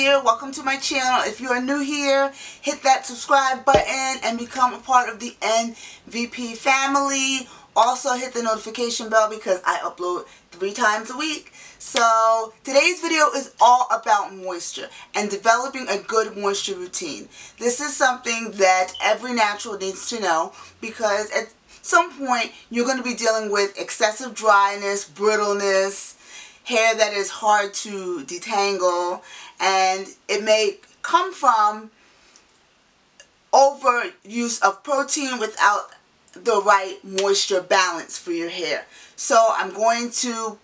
here, welcome to my channel. If you are new here, hit that subscribe button and become a part of the MVP family. Also hit the notification bell because I upload 3 times a week. So today's video is all about moisture and developing a good moisture routine. This is something that every natural needs to know because at some point you're going to be dealing with excessive dryness, brittleness, hair that is hard to detangle, and it may come from overuse of protein without the right moisture balance for your hair. So I'm going to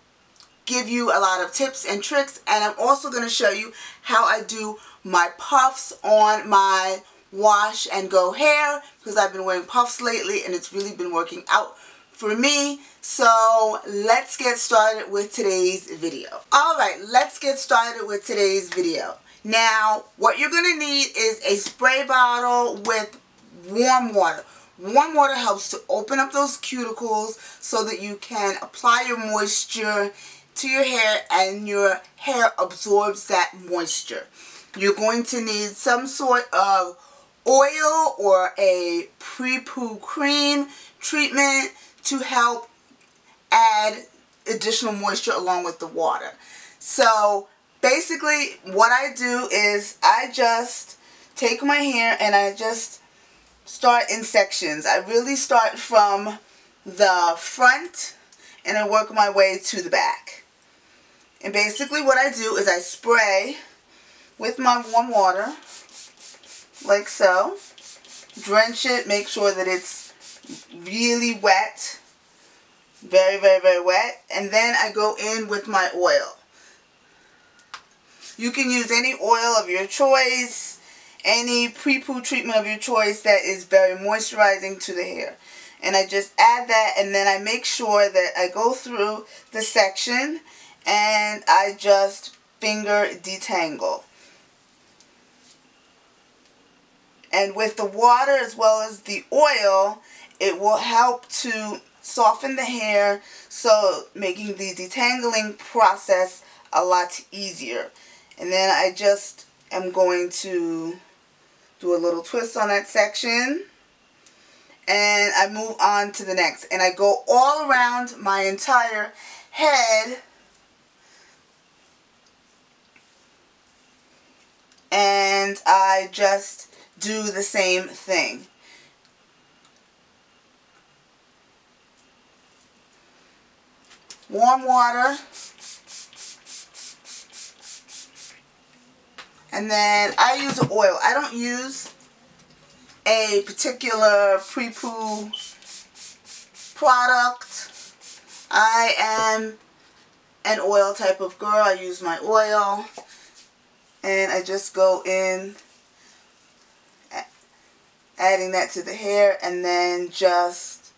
give you a lot of tips and tricks, and I'm also going to show you how I do my puffs on my wash and go hair because I've been wearing puffs lately and it's really been working out for me. So let's get started with today's video. Alright, let's get started with today's video. Now, what you're going to need is a spray bottle with warm water. Warm water helps to open up those cuticles so that you can apply your moisture to your hair and your hair absorbs that moisture. You're going to need some sort of oil or a pre-poo cream treatment to help add additional moisture along with the water. So basically what I do is I just take my hair and I just start in sections. I really start from the front and I work my way to the back. And basically what I do is I spray with my warm water like so. Drench it, make sure that it's really wet, very wet, and then I go in with my oil. You can use any oil of your choice, any pre-poo treatment of your choice that is very moisturizing to the hair. And I just add that, and then I make sure that I go through the section and I just finger detangle. And with the water as well as the oil, it will help to soften the hair, so making the detangling process a lot easier. And then I just am going to do a little twist on that section and I move on to the next. And I go all around my entire head and I just do the same thing. Warm water, and then I use oil. I don't use a particular pre-poo product. I am an oil type of girl. I use my oil and I just go in adding that to the hair and then just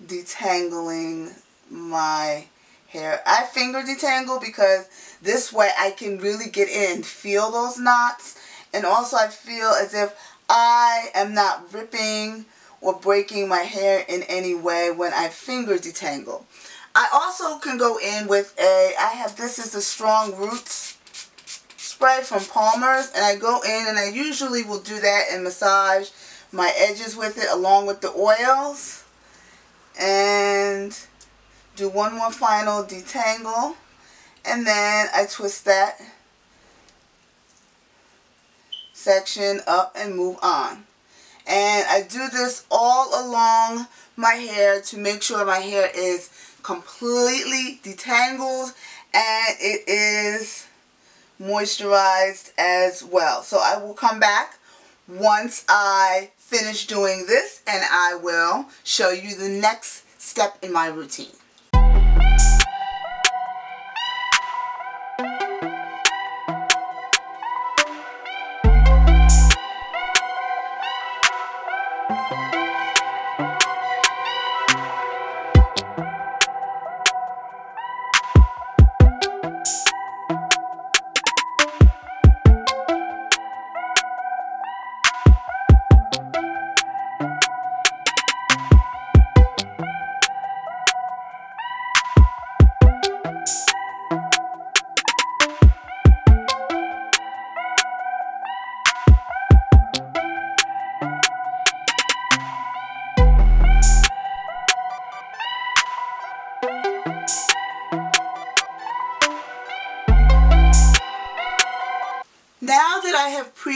detangling my hair. I finger detangle because this way I can really get in, feel those knots, and also I feel as if I am not ripping or breaking my hair in any way when I finger detangle. I also can go in with this is the Strong Roots spray from Palmer's, and I go in and I usually will do that and massage my edges with it along with the oils and do one more final detangle, and then I twist that section up and move on. And I do this all along my hair to make sure my hair is completely detangled and it is moisturized as well. So I will come back once I finish doing this and I will show you the next step in my routine.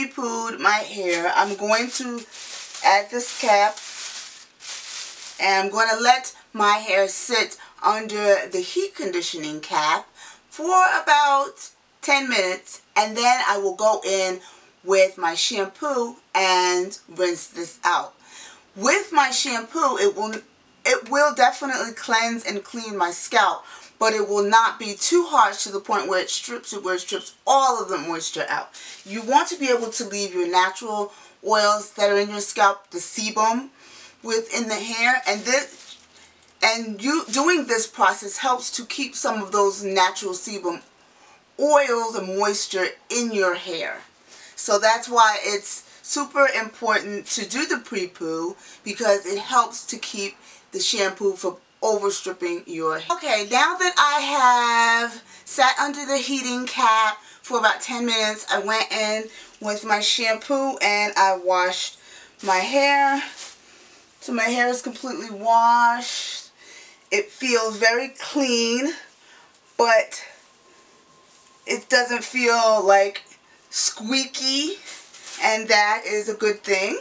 pre-pooed my hair, I'm going to add this cap, and I'm going to let my hair sit under the heat conditioning cap for about 10 minutes, and then I will go in with my shampoo and rinse this out. With my shampoo, it will definitely cleanse and clean my scalp, but it will not be too harsh to the point where it strips all of the moisture out. You want to be able to leave your natural oils that are in your scalp, the sebum, within the hair, and you doing this process helps to keep some of those natural sebum oils and moisture in your hair. So that's why it's super important to do the pre-poo, because it helps to keep the shampoo from overstripping your hair. Okay, now that I have sat under the heating cap for about 10 minutes, I went in with my shampoo and I washed my hair. So my hair is completely washed. It feels very clean, but it doesn't feel like squeaky, and that is a good thing.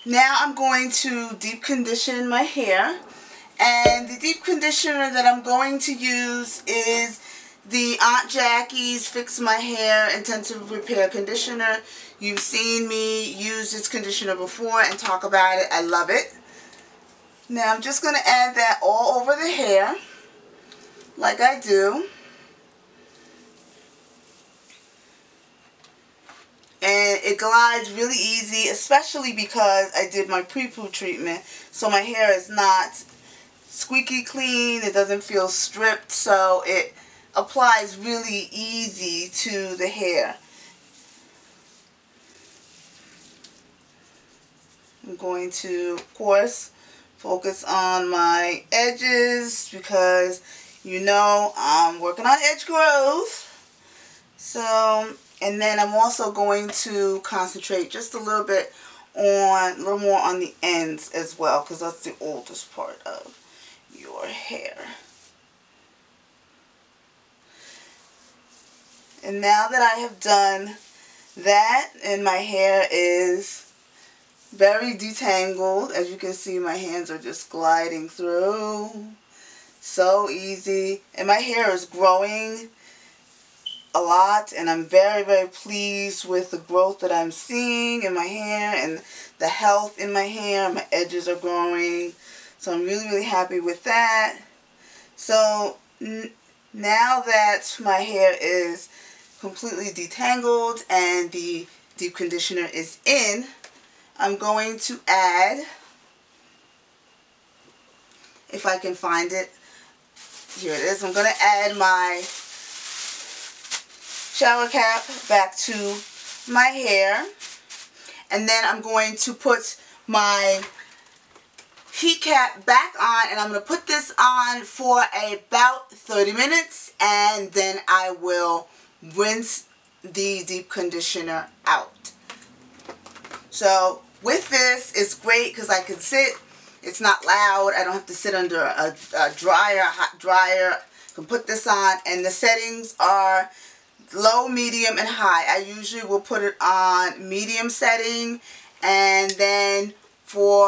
Now I'm going to deep condition my hair, and the deep conditioner that I'm going to use is the Aunt Jackie's Fix My Hair Intensive Repair Conditioner. You've seen me use this conditioner before and talk about it. I love it. Now I'm just going to add that all over the hair like I do. And it glides really easy, especially because I did my pre-poo treatment. So my hair is not squeaky clean. It doesn't feel stripped. So it applies really easy to the hair. I'm going to, of course, focus on my edges because you know I'm working on edge growth. So, and then I'm also going to concentrate just a little more on the ends as well, because that's the oldest part of your hair. And now that I have done that, and my hair is very detangled, as you can see, my hands are just gliding through. So easy. And my hair is growing a lot, and I'm very, very pleased with the growth that I'm seeing in my hair and the health in my hair. My edges are growing, so I'm really, really happy with that. So now that my hair is completely detangled and the deep conditioner is in, I'm going to add, if I can find it, here it is, I'm going to add my shower cap back to my hair, and then I'm going to put my heat cap back on, and I'm going to put this on for about 30 minutes, and then I will rinse the deep conditioner out. So with this, it's great because I can sit, it's not loud, I don't have to sit under a dryer, hot dryer. I can put this on, and the settings are low, medium, and high. I usually will put it on medium setting, and then for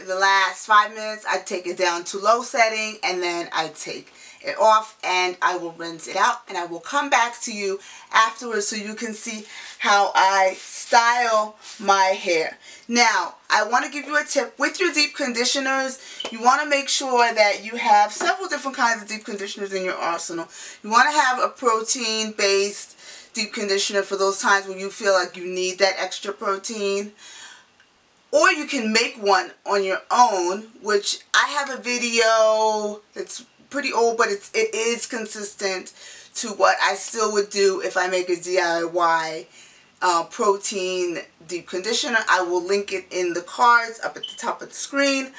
the last 5 minutes I take it down to low setting, and then I take it off and I will rinse it out, and I will come back to you afterwards so you can see how I style my hair. Now, I want to give you a tip. With your deep conditioners, you want to make sure that you have several different kinds of deep conditioners in your arsenal. You want to have a protein-based deep conditioner for those times when you feel like you need that extra protein. Or you can make one on your own, which I have a video that's pretty old, but it is consistent to what I still would do if I make a DIY protein deep conditioner. I will link it in the cards up at the top of the screen.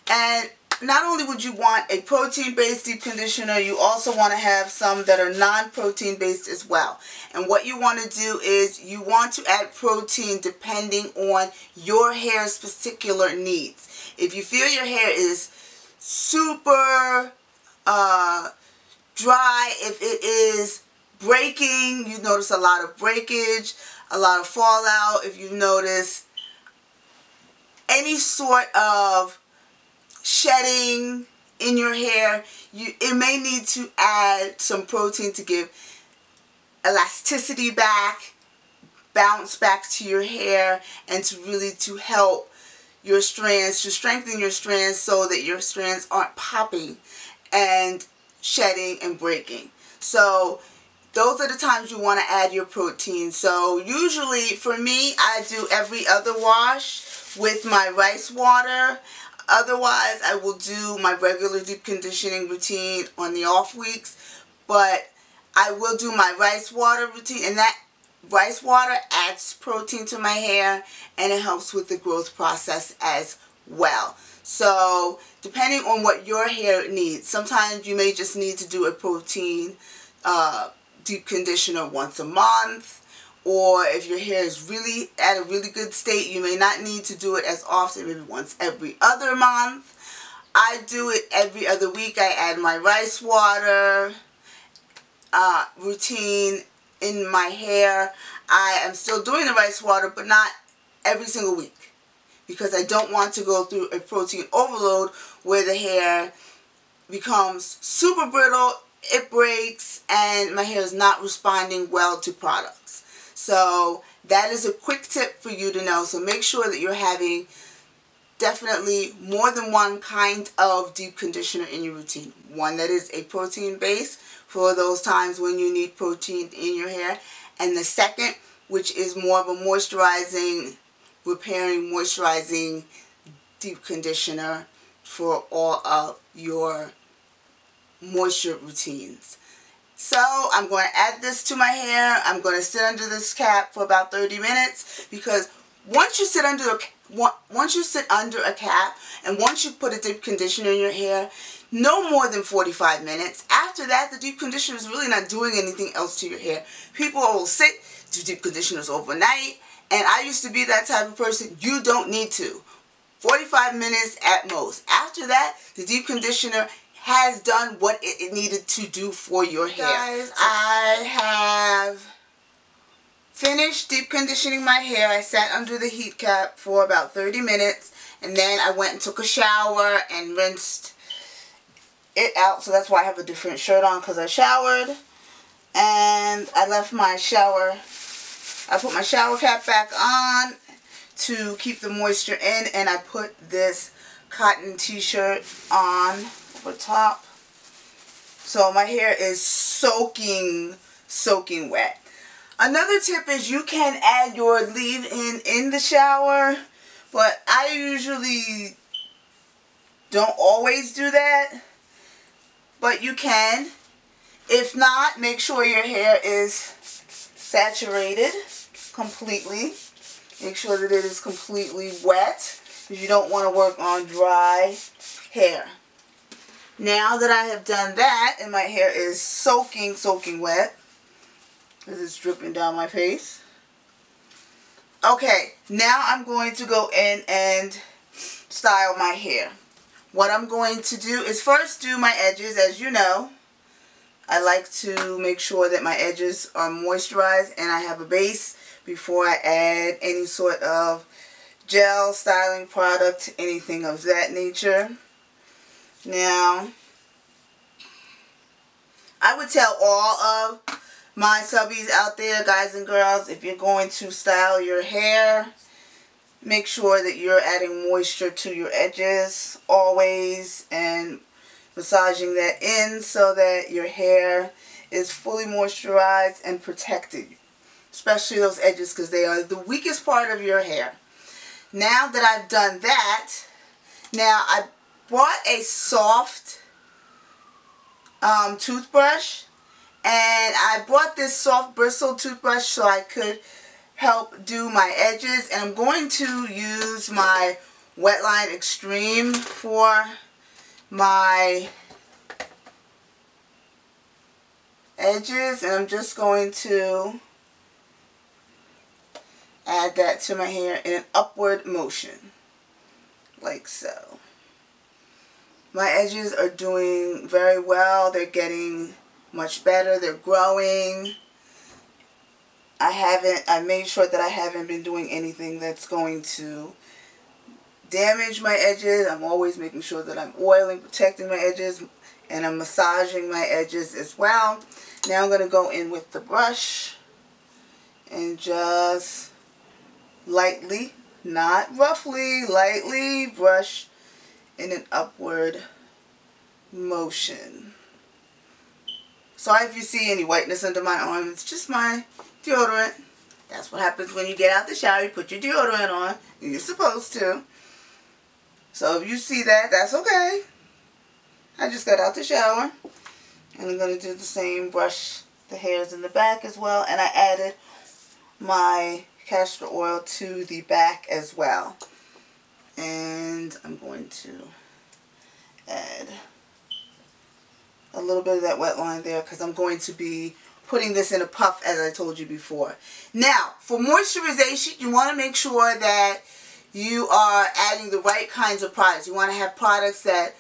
And not only would you want a protein-based deep conditioner, you also want to have some that are non-protein based as well. And what you want to do is you want to add protein depending on your hair's particular needs. If you feel your hair is super dry, if it is breaking, you notice a lot of breakage, a lot of fallout. If you notice any sort of shedding in your hair, it may need to add some protein to give elasticity back, bounce back to your hair, and to help your strands, to strengthen your strands so that your strands aren't popping and shedding and breaking. So those are the times you want to add your protein. So usually for me, I do every other wash with my rice water. Otherwise, I will do my regular deep conditioning routine on the off weeks. But I will do my rice water routine, and that rice water adds protein to my hair, and it helps with the growth process as well. So depending on what your hair needs, sometimes you may just need to do a protein deep conditioner once a month, or if your hair is really at a really good state, you may not need to do it as often, maybe once every other month. I do it every other week. I add my rice water routine in my hair. I am still doing the rice water, but not every single week, because I don't want to go through a protein overload where the hair becomes super brittle, it breaks, and my hair is not responding well to products. So that is a quick tip for you to know. So make sure that you're having definitely more than one kind of deep conditioner in your routine. One that is a protein base for those times when you need protein in your hair, and the second, which is more of a moisturizing, repairing, moisturizing deep conditioner for all of your moisture routines. So I'm going to add this to my hair. I'm going to sit under this cap for about 30 minutes, because once you sit under a cap and once you put a deep conditioner in your hair, no more than 45 minutes. After that, the deep conditioner is really not doing anything else to your hair. People will sit, do deep conditioners overnight, and I used to be that type of person. You don't need to. 45 minutes at most. After that, the deep conditioner has done what it needed to do for your hair. Guys, I have finished deep conditioning my hair. I sat under the heat cap for about 30 minutes, and then I went and took a shower and rinsed it out. So that's why I have a different shirt on, because I showered, and I left my shower. I put my shower cap back on to keep the moisture in, and I put this cotton t-shirt on over top. So my hair is soaking wet. Another tip is you can add your leave-in in the shower, but I usually don't always do that, but you can. If not, make sure your hair is saturated completely. Make sure that it is completely wet, because you don't want to work on dry hair. Now that I have done that and my hair is soaking wet, because it's dripping down my face. Okay, now I'm going to go in and style my hair. What I'm going to do is first do my edges. As you know, I like to make sure that my edges are moisturized and I have a base before I add any sort of gel, styling product, anything of that nature. Now, I would tell all of my subbies out there, guys and girls, if you're going to style your hair, make sure that you're adding moisture to your edges always and massaging that in so that your hair is fully moisturized and protected, especially those edges, because they are the weakest part of your hair. Now that I've done that, now I bought a soft toothbrush, and I bought this soft bristle toothbrush so I could help do my edges, and I'm going to use my Wetline Extreme for my edges, and I'm just going to add that to my hair in an upward motion, like so. My edges are doing very well. They're getting much better. They're growing. I made sure that I haven't been doing anything that's going to damage my edges. I'm always making sure that I'm oiling, protecting my edges, and I'm massaging my edges as well. Now I'm going to go in with the brush and just lightly, not roughly, lightly brush in an upward motion. Sorry if you see any whiteness under my arm. It's just my deodorant. That's what happens when you get out the shower. You put your deodorant on. You're supposed to. So if you see that, that's okay. I just got out the shower. And I'm going to do the same, brush the hairs in the back as well. And I added my castor oil to the back as well. And I'm going to add a little bit of that wet line there because I'm going to be putting this in a puff, as I told you before. Now, for moisturization, you want to make sure that you are adding the right kinds of products. You want to have products that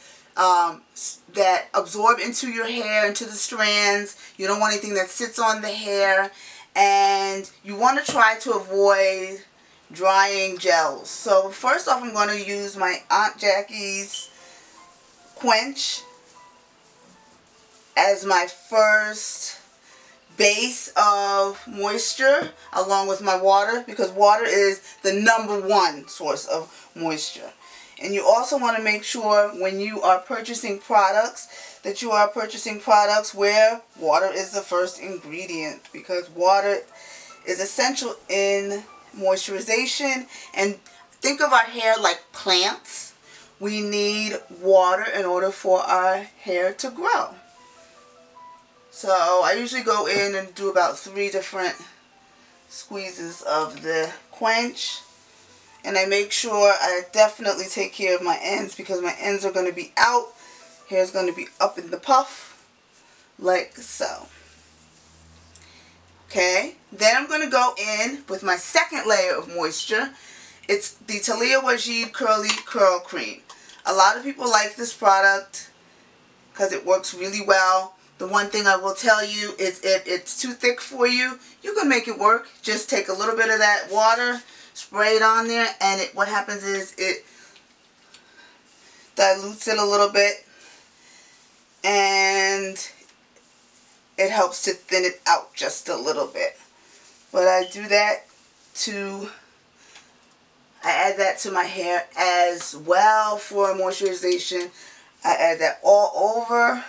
that absorb into your hair, into the strands. You don't want anything that sits on the hair. And you want to try to avoid drying gels. So first off, I'm going to use my Aunt Jackie's Quench as my first base of moisture, along with my water, because water is the #1 source of moisture. And you also want to make sure when you are purchasing products that you are purchasing products where water is the first ingredient, because water is essential in moisturization. And think of our hair like plants. We need water in order for our hair to grow. So I usually go in and do about 3 different squeezes of the Quench. And I make sure I definitely take care of my ends, because my ends are going to be out. Hair is going to be up in the puff, like so. Okay, then I'm going to go in with my second layer of moisture. It's the Talia Wajid Curly Curl Cream. A lot of people like this product because it works really well. The one thing I will tell you is if it's too thick for you, you can make it work. Just take a little bit of that water, spray it on there, and what happens is it dilutes it a little bit, and it helps to thin it out just a little bit. But I do that I add that to my hair as well for moisturization. I add that all over.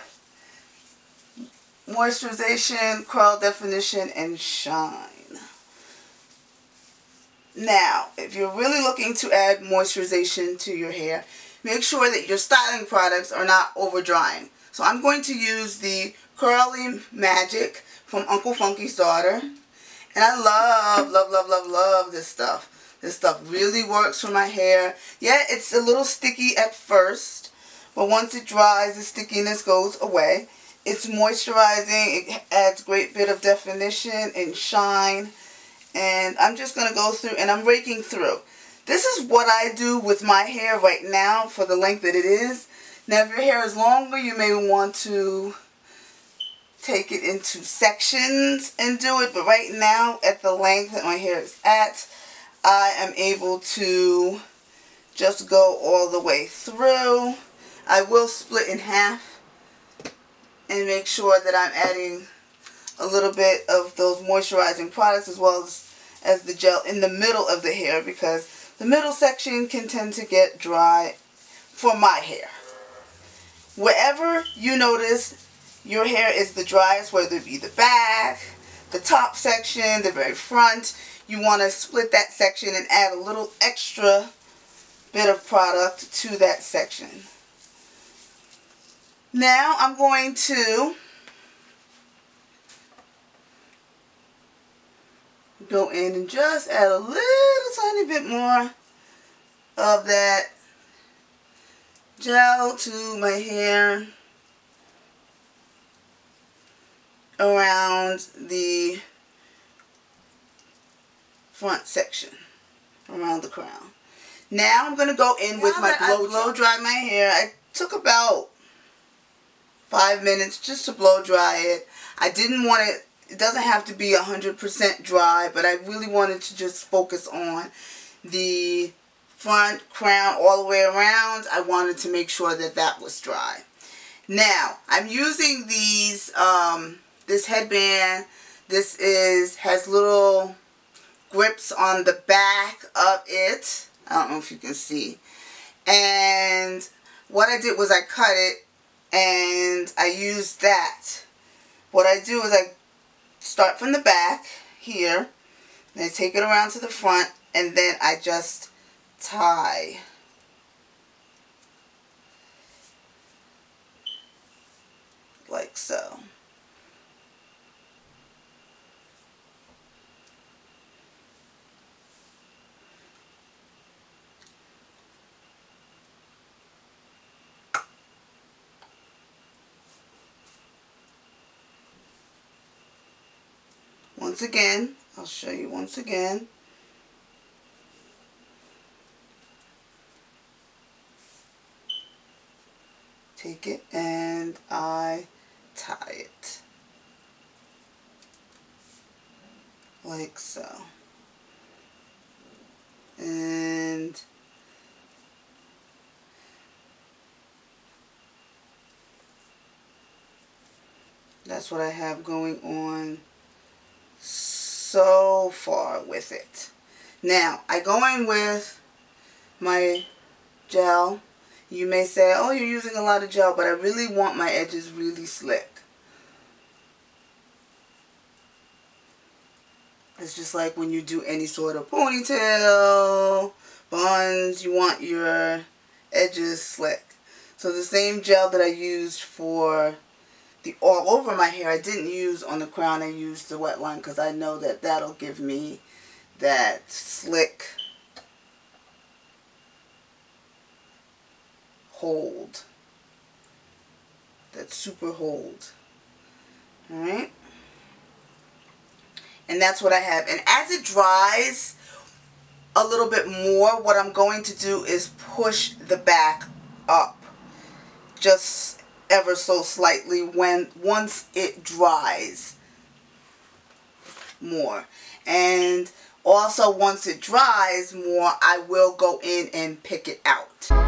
Moisturization, curl definition, and shine. Now, if you're really looking to add moisturization to your hair, make sure that your styling products are not over drying. So I'm going to use the Curly Magic from Uncle Funky's Daughter. And I love, love, love, love, love this stuff. This stuff really works for my hair. Yeah, it's a little sticky at first, but once it dries, the stickiness goes away. It's moisturizing. It adds a great bit of definition and shine. And I'm just going to go through, and I'm raking through. This is what I do with my hair right now for the length that it is. Now, if your hair is longer, you may want to take it into sections and do it. But right now, at the length that my hair is at, I am able to just go all the way through. I will split in half and make sure that I'm adding a little bit of those moisturizing products as well as the gel in the middle of the hair, because the middle section can tend to get dry for my hair. Wherever you notice your hair is the driest, whether it be the back, the top section, the very front, you want to split that section and add a little extra bit of product to that section. Now I'm going to go in and just add a little tiny bit more of that gel to my hair around the front section, around the crown. Now I'm going to go in with my blow dry my hair. I took about 5 minutes just to blow dry it. I didn't want it, it doesn't have to be 100% dry, but I really wanted to just focus on the front crown all the way around. I wanted to make sure that that was dry. Now, I'm using these, this headband. This has little grips on the back of it. I don't know if you can see. And what I did was I cut it and I used that. What I do is I start from the back here, and I take it around to the front, and then I just tie. Like so. Once again, I'll show you once again. Take it and I tie it. Like so. And that's what I have going on so far with it. Now, I go in with my gel. You may say, oh, you're using a lot of gel, but I really want my edges really slick. It's just like when you do any sort of ponytail, buns, you want your edges slick. So the same gel that I used for the all over my hair, I didn't use on the crown. I used the wet line because I know that that'll give me that slick hold, that super hold. Alright, and that's what I have. And as it dries a little bit more, what I'm going to do is push the back up just ever so slightly once it dries more. And also once it dries more, I will go in and pick it out.